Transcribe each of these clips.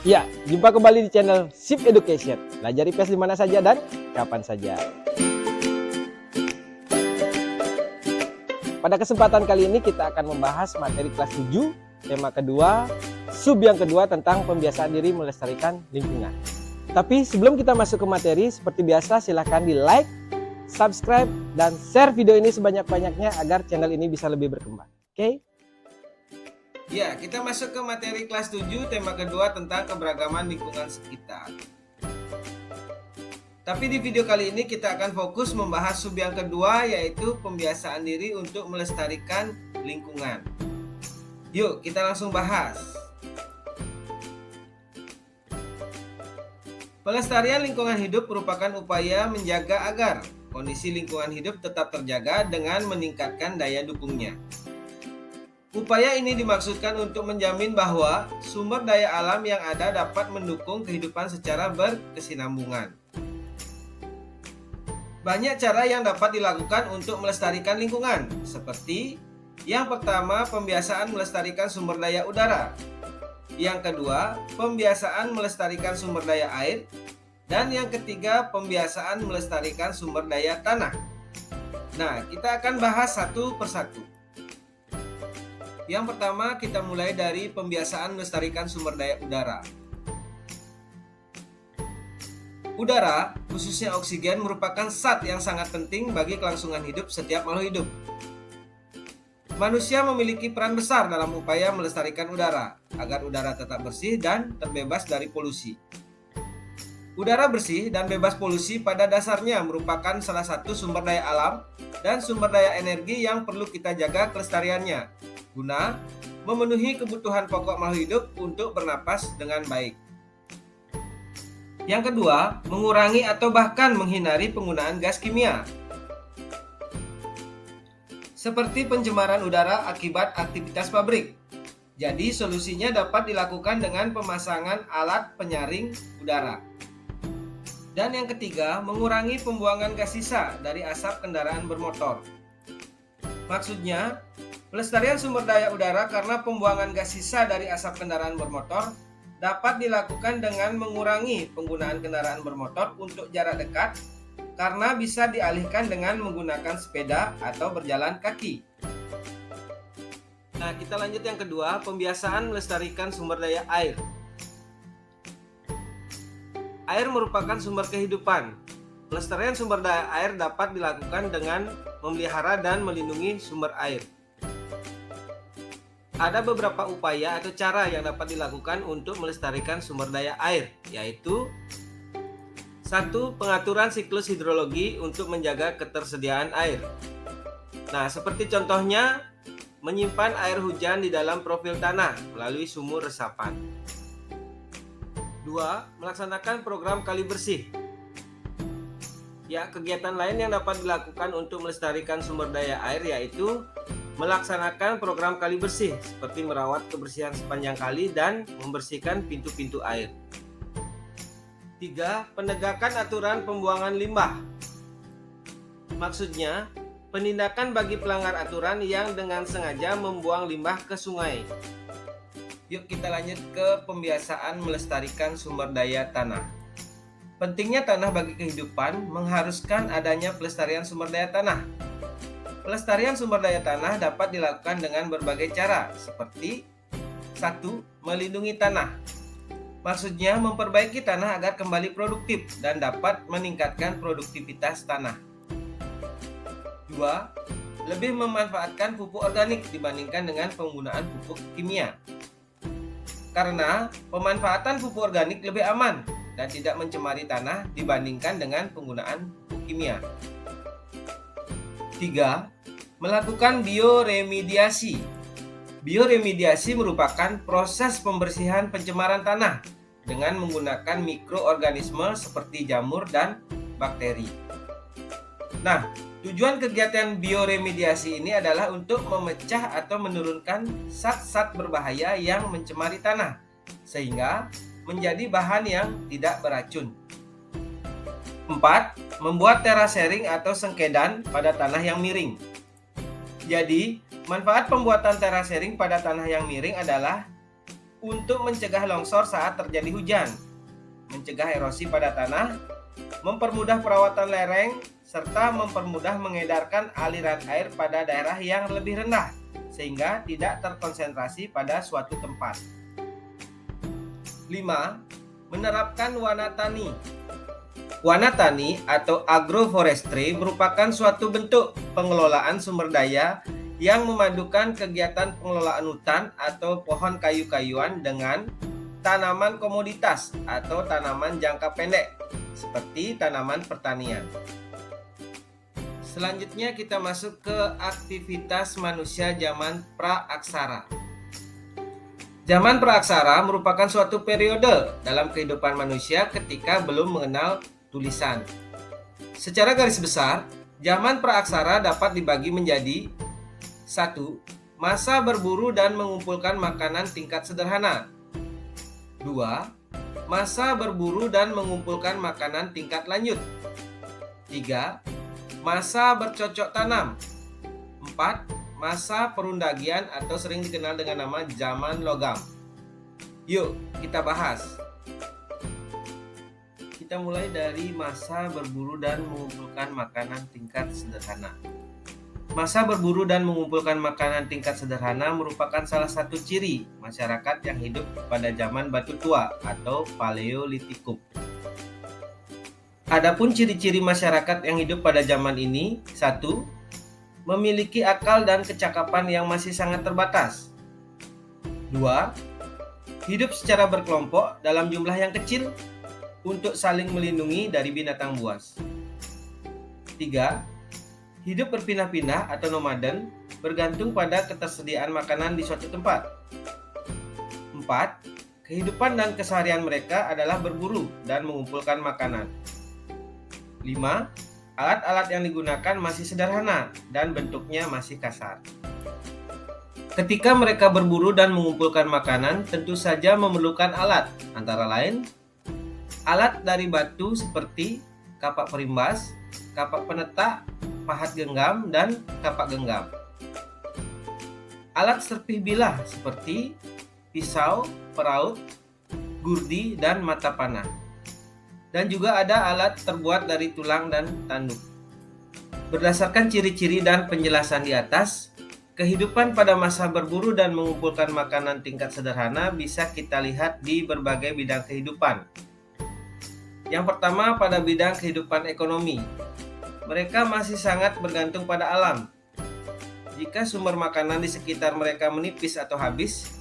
Ya, jumpa kembali di channel Sip Education. Belajar IPS di mana saja dan kapan saja. Pada kesempatan kali ini kita akan membahas materi kelas 7, tema kedua, sub yang kedua tentang pembiasaan diri melestarikan lingkungan. Tapi sebelum kita masuk ke materi, seperti biasa silahkan di like, subscribe, dan share video ini sebanyak-banyaknya agar channel ini bisa lebih berkembang. Oke? Ya, kita masuk ke materi kelas 7, tema kedua tentang keberagaman lingkungan sekitar. Tapi di video kali ini kita akan fokus membahas sub yang kedua, yaitu pembiasaan diri untuk melestarikan lingkungan. Yuk, kita langsung bahas. Pelestarian lingkungan hidup merupakan upaya menjaga agar kondisi lingkungan hidup tetap terjaga dengan meningkatkan daya dukungnya. Upaya ini dimaksudkan untuk menjamin bahwa sumber daya alam yang ada dapat mendukung kehidupan secara berkesinambungan. Banyak cara yang dapat dilakukan untuk melestarikan lingkungan, seperti yang pertama, pembiasaan melestarikan sumber daya udara. Yang kedua, pembiasaan melestarikan sumber daya air. Dan yang ketiga, pembiasaan melestarikan sumber daya tanah. Nah, kita akan bahas satu persatu. Yang pertama, kita mulai dari pembiasaan melestarikan sumber daya udara. Udara, khususnya oksigen, merupakan zat yang sangat penting bagi kelangsungan hidup setiap makhluk hidup. Manusia memiliki peran besar dalam upaya melestarikan udara, agar udara tetap bersih dan terbebas dari polusi. Udara bersih dan bebas polusi pada dasarnya merupakan salah satu sumber daya alam dan sumber daya energi yang perlu kita jaga kelestariannya, guna memenuhi kebutuhan pokok makhluk hidup untuk bernapas dengan baik. Yang kedua, mengurangi atau bahkan menghindari penggunaan gas kimia, seperti pencemaran udara akibat aktivitas pabrik. Jadi solusinya dapat dilakukan dengan pemasangan alat penyaring udara. Dan yang ketiga, mengurangi pembuangan gas sisa dari asap kendaraan bermotor. Maksudnya, pelestarian sumber daya udara karena pembuangan gas sisa dari asap kendaraan bermotor dapat dilakukan dengan mengurangi penggunaan kendaraan bermotor untuk jarak dekat karena bisa dialihkan dengan menggunakan sepeda atau berjalan kaki. Nah, kita lanjut yang kedua, pembiasaan melestarikan sumber daya air. Air merupakan sumber kehidupan. Pelestarian sumber daya air dapat dilakukan dengan memelihara dan melindungi sumber air. Ada beberapa upaya atau cara yang dapat dilakukan untuk melestarikan sumber daya air, yaitu 1. Pengaturan siklus hidrologi untuk menjaga ketersediaan air. Nah, seperti contohnya, menyimpan air hujan di dalam profil tanah melalui sumur resapan. 2. Melaksanakan program kali bersih. Ya, kegiatan lain yang dapat dilakukan untuk melestarikan sumber daya air yaitu melaksanakan program kali bersih seperti merawat kebersihan sepanjang kali dan membersihkan pintu-pintu air. 3. Penegakan aturan pembuangan limbah. Maksudnya, penindakan bagi pelanggar aturan yang dengan sengaja membuang limbah ke sungai. Yuk kita lanjut ke pembiasaan melestarikan sumber daya tanah. Pentingnya tanah bagi kehidupan mengharuskan adanya pelestarian sumber daya tanah. Pelestarian sumber daya tanah dapat dilakukan dengan berbagai cara, seperti 1. Melindungi tanah. Maksudnya memperbaiki tanah agar kembali produktif dan dapat meningkatkan produktivitas tanah. 2. Lebih memanfaatkan pupuk organik dibandingkan dengan penggunaan pupuk kimia. Karena pemanfaatan pupuk organik lebih aman dan tidak mencemari tanah dibandingkan dengan penggunaan pupuk kimia. 3. Melakukan bioremediasi. Bioremediasi merupakan proses pembersihan pencemaran tanah dengan menggunakan mikroorganisme seperti jamur dan bakteri. Nah, tujuan kegiatan bioremediasi ini adalah untuk memecah atau menurunkan zat-zat berbahaya yang mencemari tanah, sehingga menjadi bahan yang tidak beracun. 4. Membuat terasering atau sengkedan pada tanah yang miring. Jadi, manfaat pembuatan terasering pada tanah yang miring adalah untuk mencegah longsor saat terjadi hujan, mencegah erosi pada tanah, mempermudah perawatan lereng, serta mempermudah mengedarkan aliran air pada daerah yang lebih rendah, sehingga tidak terkonsentrasi pada suatu tempat. 5. Menerapkan wanatani. Wanatani atau agroforestry merupakan suatu bentuk pengelolaan sumber daya yang memadukan kegiatan pengelolaan hutan atau pohon kayu-kayuan dengan tanaman komoditas atau tanaman jangka pendek, seperti tanaman pertanian. Selanjutnya kita masuk ke aktivitas manusia zaman praaksara. Zaman praaksara merupakan suatu periode dalam kehidupan manusia ketika belum mengenal tulisan. Secara garis besar, zaman praaksara dapat dibagi menjadi 1. Masa berburu dan mengumpulkan makanan tingkat sederhana. 2. Masa berburu dan mengumpulkan makanan tingkat lanjut. 3. Masa bercocok tanam. 4. Masa perundagian atau sering dikenal dengan nama zaman logam. Yuk, kita bahas. Kita mulai dari masa berburu dan mengumpulkan makanan tingkat sederhana. Masa berburu dan mengumpulkan makanan tingkat sederhana merupakan salah satu ciri masyarakat yang hidup pada zaman batu tua atau Paleolitikum. Adapun ciri-ciri masyarakat yang hidup pada zaman ini: 1. Memiliki akal dan kecakapan yang masih sangat terbatas. 2. Hidup secara berkelompok dalam jumlah yang kecil untuk saling melindungi dari binatang buas. 3. Hidup berpindah-pindah atau nomaden, bergantung pada ketersediaan makanan di suatu tempat. 4. Kehidupan dan keseharian mereka adalah berburu dan mengumpulkan makanan. 5. Alat-alat yang digunakan masih sederhana dan bentuknya masih kasar. Ketika mereka berburu dan mengumpulkan makanan, tentu saja memerlukan alat, antara lain alat dari batu seperti kapak perimbas, kapak penetak, pahat genggam, dan kapak genggam. Alat serpih bilah seperti pisau, peraut, gurdi, dan mata panah. Dan juga ada alat terbuat dari tulang dan tanduk. Berdasarkan ciri-ciri dan penjelasan di atas, kehidupan pada masa berburu dan mengumpulkan makanan tingkat sederhana bisa kita lihat di berbagai bidang kehidupan. Yang pertama, pada bidang kehidupan ekonomi. Mereka masih sangat bergantung pada alam. Jika sumber makanan di sekitar mereka menipis atau habis,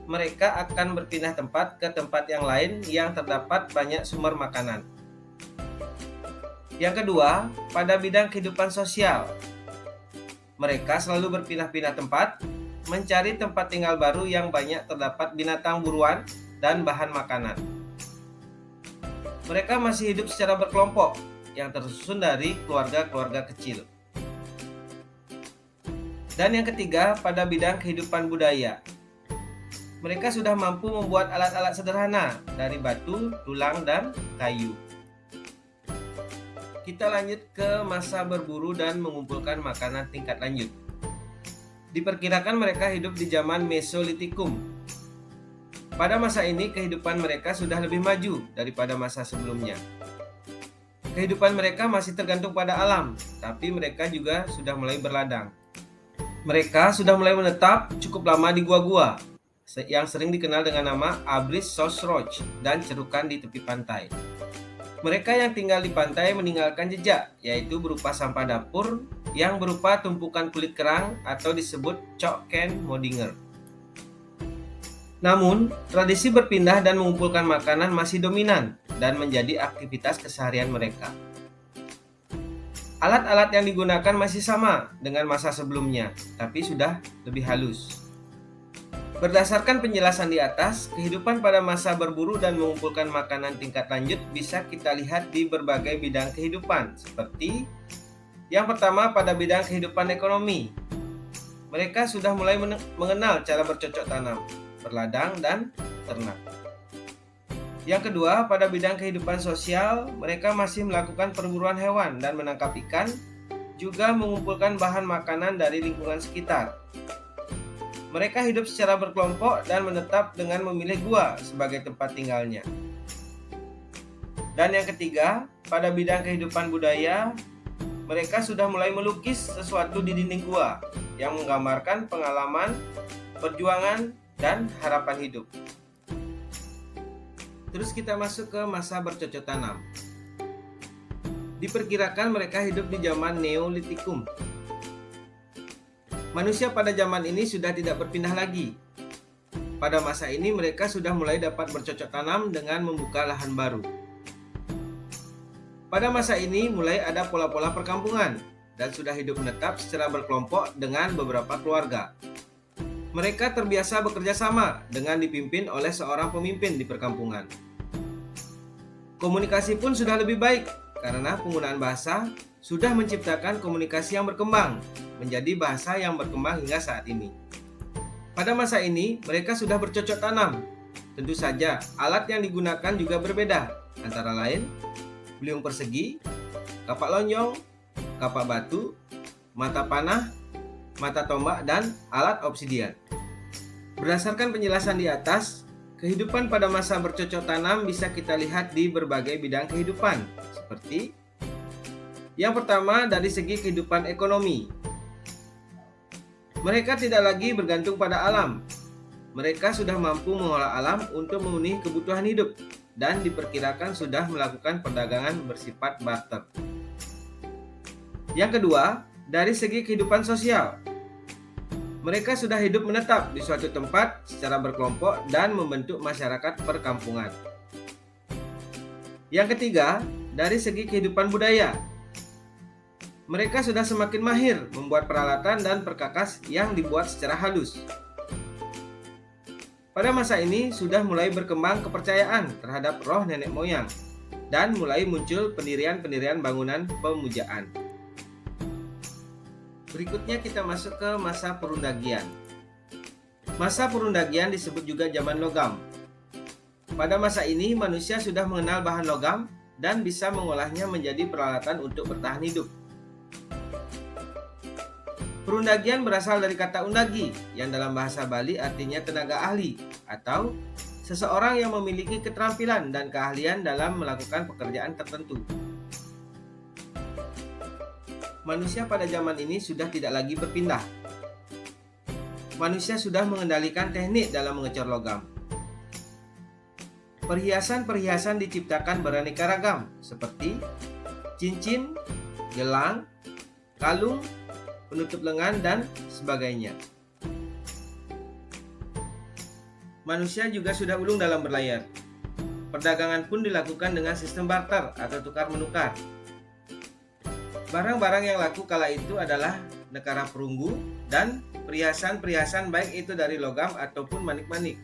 mereka akan berpindah tempat ke tempat yang lain yang terdapat banyak sumber makanan. Yang kedua, pada bidang kehidupan sosial. Mereka selalu berpindah-pindah tempat, mencari tempat tinggal baru yang banyak terdapat binatang buruan dan bahan makanan. Mereka masih hidup secara berkelompok yang tersusun dari keluarga-keluarga kecil. Dan yang ketiga, pada bidang kehidupan budaya. Mereka sudah mampu membuat alat-alat sederhana dari batu, tulang, dan kayu. Kita lanjut ke masa berburu dan mengumpulkan makanan tingkat lanjut. Diperkirakan mereka hidup di zaman Mesolitikum. Pada masa ini, kehidupan mereka sudah lebih maju daripada masa sebelumnya. Kehidupan mereka masih tergantung pada alam, tapi mereka juga sudah mulai berladang. Mereka sudah mulai menetap cukup lama di gua-gua, yang sering dikenal dengan nama Abris Sosroch dan cerukan di tepi pantai. Mereka yang tinggal di pantai meninggalkan jejak, yaitu berupa sampah dapur yang berupa tumpukan kulit kerang atau disebut Chokken Modinger. Namun, tradisi berpindah dan mengumpulkan makanan masih dominan dan menjadi aktivitas keseharian mereka. Alat-alat yang digunakan masih sama dengan masa sebelumnya, tapi sudah lebih halus. Berdasarkan penjelasan di atas, kehidupan pada masa berburu dan mengumpulkan makanan tingkat lanjut bisa kita lihat di berbagai bidang kehidupan, seperti yang pertama pada bidang kehidupan ekonomi. Mereka sudah mulai mengenal cara bercocok tanam, berladang, dan ternak. Yang kedua, pada bidang kehidupan sosial, mereka masih melakukan perburuan hewan dan menangkap ikan, juga mengumpulkan bahan makanan dari lingkungan sekitar. Mereka hidup secara berkelompok dan menetap dengan memilih gua sebagai tempat tinggalnya. Dan yang ketiga, pada bidang kehidupan budaya, mereka sudah mulai melukis sesuatu di dinding gua yang menggambarkan pengalaman, perjuangan, dan harapan hidup. Terus kita masuk ke masa bercocok tanam. Diperkirakan mereka hidup di zaman Neolitikum. Manusia pada zaman ini sudah tidak berpindah lagi. Pada masa ini mereka sudah mulai dapat bercocok tanam dengan membuka lahan baru. Pada masa ini mulai ada pola-pola perkampungan dan sudah hidup menetap secara berkelompok dengan beberapa keluarga. Mereka terbiasa bekerja sama dengan dipimpin oleh seorang pemimpin di perkampungan. Komunikasi pun sudah lebih baik karena penggunaan bahasa sudah menciptakan komunikasi yang berkembang menjadi bahasa yang berkembang hingga saat ini. Pada masa ini mereka sudah bercocok tanam. Tentu saja alat yang digunakan juga berbeda, antara lain beliung persegi, kapak lonjong, kapak batu, mata panah, mata tombak, dan alat obsidian. Berdasarkan penjelasan di atas, kehidupan pada masa bercocok tanam bisa kita lihat di berbagai bidang kehidupan, seperti yang pertama dari segi kehidupan ekonomi. Mereka tidak lagi bergantung pada alam. Mereka sudah mampu mengolah alam untuk memenuhi kebutuhan hidup dan diperkirakan sudah melakukan perdagangan bersifat barter. Yang kedua, dari segi kehidupan sosial. Mereka sudah hidup menetap di suatu tempat secara berkelompok dan membentuk masyarakat perkampungan. Yang ketiga, dari segi kehidupan budaya. Mereka sudah semakin mahir membuat peralatan dan perkakas yang dibuat secara halus. Pada masa ini sudah mulai berkembang kepercayaan terhadap roh nenek moyang dan mulai muncul pendirian-pendirian bangunan pemujaan. Berikutnya kita masuk ke masa perundagian. Masa perundagian disebut juga zaman logam. Pada masa ini manusia sudah mengenal bahan logam dan bisa mengolahnya menjadi peralatan untuk bertahan hidup. Perundagian berasal dari kata undagi yang dalam bahasa Bali artinya tenaga ahli atau seseorang yang memiliki keterampilan dan keahlian dalam melakukan pekerjaan tertentu. Manusia pada zaman ini sudah tidak lagi berpindah. Manusia sudah mengendalikan teknik dalam mengecor logam. Perhiasan-perhiasan diciptakan beraneka ragam seperti cincin, gelang, kalung, penutup lengan, dan sebagainya. Manusia juga sudah ulung dalam berlayar. Perdagangan pun dilakukan dengan sistem barter atau tukar-menukar. Barang-barang yang laku kala itu adalah nekara perunggu dan perhiasan-perhiasan baik itu dari logam ataupun manik-manik.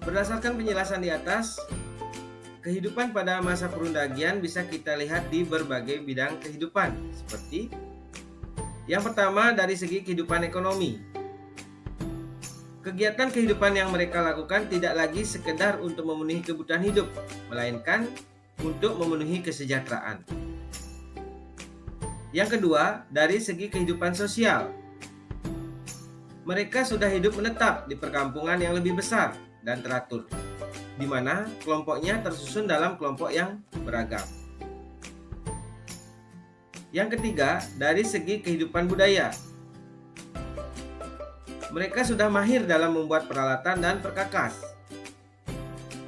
Berdasarkan penjelasan di atas, kehidupan pada masa perundagian bisa kita lihat di berbagai bidang kehidupan, seperti yang pertama dari segi kehidupan ekonomi. Kegiatan kehidupan yang mereka lakukan tidak lagi sekedar untuk memenuhi kebutuhan hidup, melainkan untuk memenuhi kesejahteraan. Yang kedua, dari segi kehidupan sosial. Mereka sudah hidup menetap di perkampungan yang lebih besar dan teratur, di mana kelompoknya tersusun dalam kelompok yang beragam. Yang ketiga, dari segi kehidupan budaya. Mereka sudah mahir dalam membuat peralatan dan perkakas.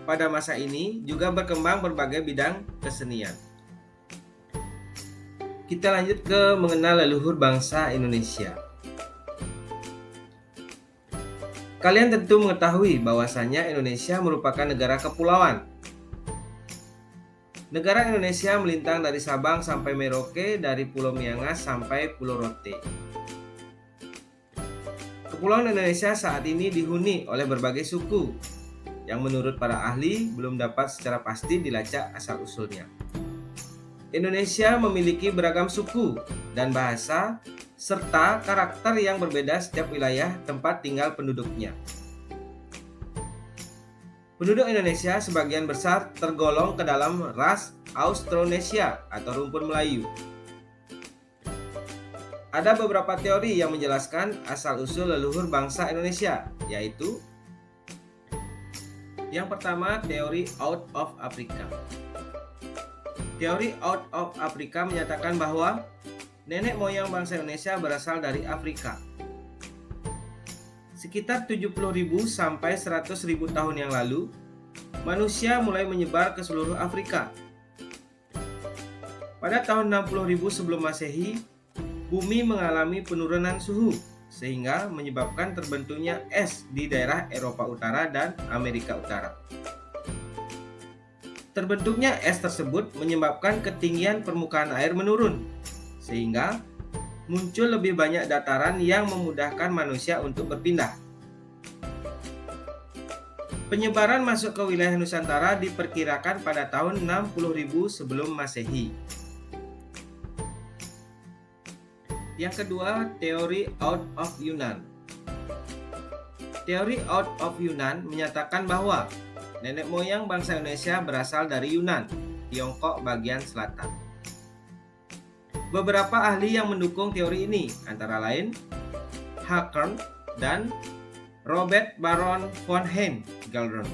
Pada masa ini juga berkembang berbagai bidang kesenian. Kita lanjut ke mengenal leluhur bangsa Indonesia. Kalian tentu mengetahui bahwasanya Indonesia merupakan negara kepulauan. Negara Indonesia melintang dari Sabang sampai Merauke, dari Pulau Miangas sampai Pulau Rote. Kepulauan Indonesia saat ini dihuni oleh berbagai suku yang menurut para ahli belum dapat secara pasti dilacak asal-usulnya. Indonesia memiliki beragam suku dan bahasa serta karakter yang berbeda setiap wilayah tempat tinggal penduduknya. Penduduk Indonesia sebagian besar tergolong ke dalam ras Austronesia atau rumpun Melayu. Ada beberapa teori yang menjelaskan asal-usul leluhur bangsa Indonesia, yaitu yang pertama, teori Out of Africa. Teori Out of Africa menyatakan bahwa nenek moyang bangsa Indonesia berasal dari Afrika. Sekitar 70.000 sampai 100.000 tahun yang lalu, manusia mulai menyebar ke seluruh Afrika. Pada tahun 60.000 sebelum Masehi, bumi mengalami penurunan suhu sehingga menyebabkan terbentuknya es di daerah Eropa Utara dan Amerika Utara. Terbentuknya es tersebut menyebabkan ketinggian permukaan air menurun, sehingga muncul lebih banyak dataran yang memudahkan manusia untuk berpindah. Penyebaran masuk ke wilayah Nusantara diperkirakan pada tahun 60.000 sebelum Masehi. Yang kedua, teori Out of Yunan. Teori Out of Yunan menyatakan bahwa nenek moyang bangsa Indonesia berasal dari Yunan, Tiongkok bagian selatan. Beberapa ahli yang mendukung teori ini antara lain Hackern dan Robert Baron von Geldern.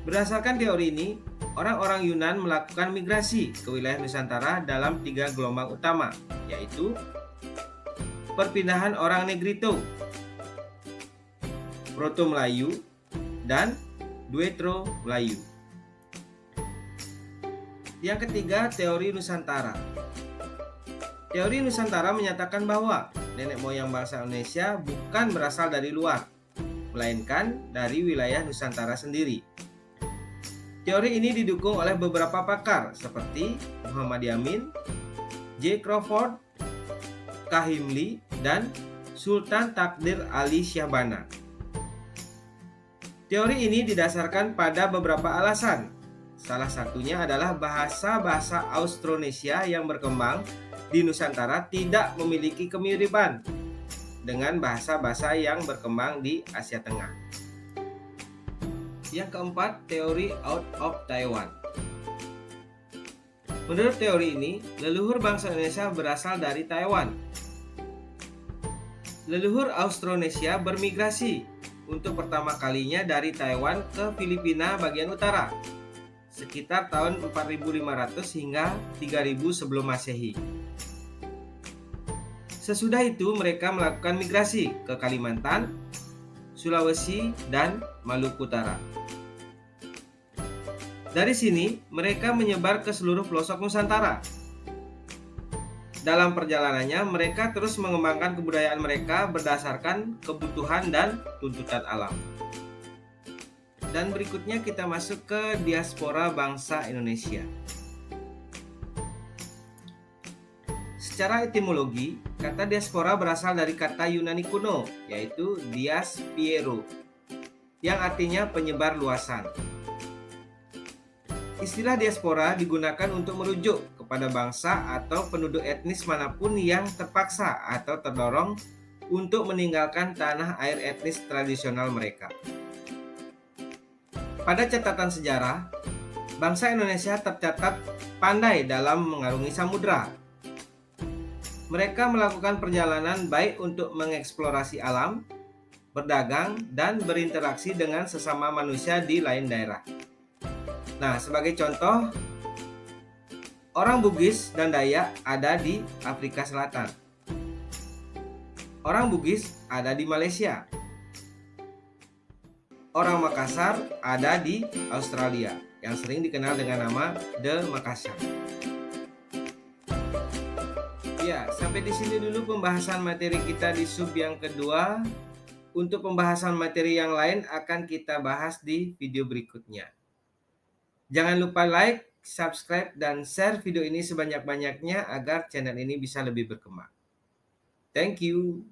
Berdasarkan teori ini, orang-orang Yunan melakukan migrasi ke wilayah Nusantara dalam 3 gelombang utama, yaitu perpindahan orang Negrito, Proto-Melayu, dan Duetro-Melayu. Yang ketiga, teori Nusantara. Teori Nusantara menyatakan bahwa nenek moyang bangsa Indonesia bukan berasal dari luar, melainkan dari wilayah Nusantara sendiri. Teori ini didukung oleh beberapa pakar seperti Muhammad Yamin, J. Crawford, K. Himli, dan Sultan Takdir Ali Syahbana. Teori ini didasarkan pada beberapa alasan. Salah satunya adalah bahasa-bahasa Austronesia yang berkembang di Nusantara tidak memiliki kemiripan dengan bahasa-bahasa yang berkembang di Asia Tengah. Yang keempat, teori Out of Taiwan. Menurut teori ini, leluhur bangsa Indonesia berasal dari Taiwan. Leluhur Austronesia bermigrasi untuk pertama kalinya dari Taiwan ke Filipina bagian utara, sekitar tahun 4.500 hingga 3.000 sebelum Masehi. Sesudah itu mereka melakukan migrasi ke Kalimantan, Sulawesi, dan Maluku Utara. Dari sini, mereka menyebar ke seluruh pelosok Nusantara. Dalam perjalanannya, mereka terus mengembangkan kebudayaan mereka berdasarkan kebutuhan dan tuntutan alam. Dan berikutnya kita masuk ke diaspora bangsa Indonesia. Secara etimologi, kata diaspora berasal dari kata Yunani kuno, yaitu dias piero, yang artinya penyebar luasan. Istilah diaspora digunakan untuk merujuk kepada bangsa atau penduduk etnis manapun yang terpaksa atau terdorong untuk meninggalkan tanah air etnis tradisional mereka. Pada catatan sejarah, bangsa Indonesia tercatat pandai dalam mengarungi samudra. Mereka melakukan perjalanan baik untuk mengeksplorasi alam, berdagang, dan berinteraksi dengan sesama manusia di lain daerah. Nah, sebagai contoh, orang Bugis dan Dayak ada di Afrika Selatan. Orang Bugis ada di Malaysia. Orang Makassar ada di Australia, yang sering dikenal dengan nama The Makassar. Ya, sampai di sini dulu pembahasan materi kita di sub yang kedua. Untuk pembahasan materi yang lain akan kita bahas di video berikutnya. Jangan lupa like, subscribe, dan share video ini sebanyak-banyaknya agar channel ini bisa lebih berkembang. Thank you.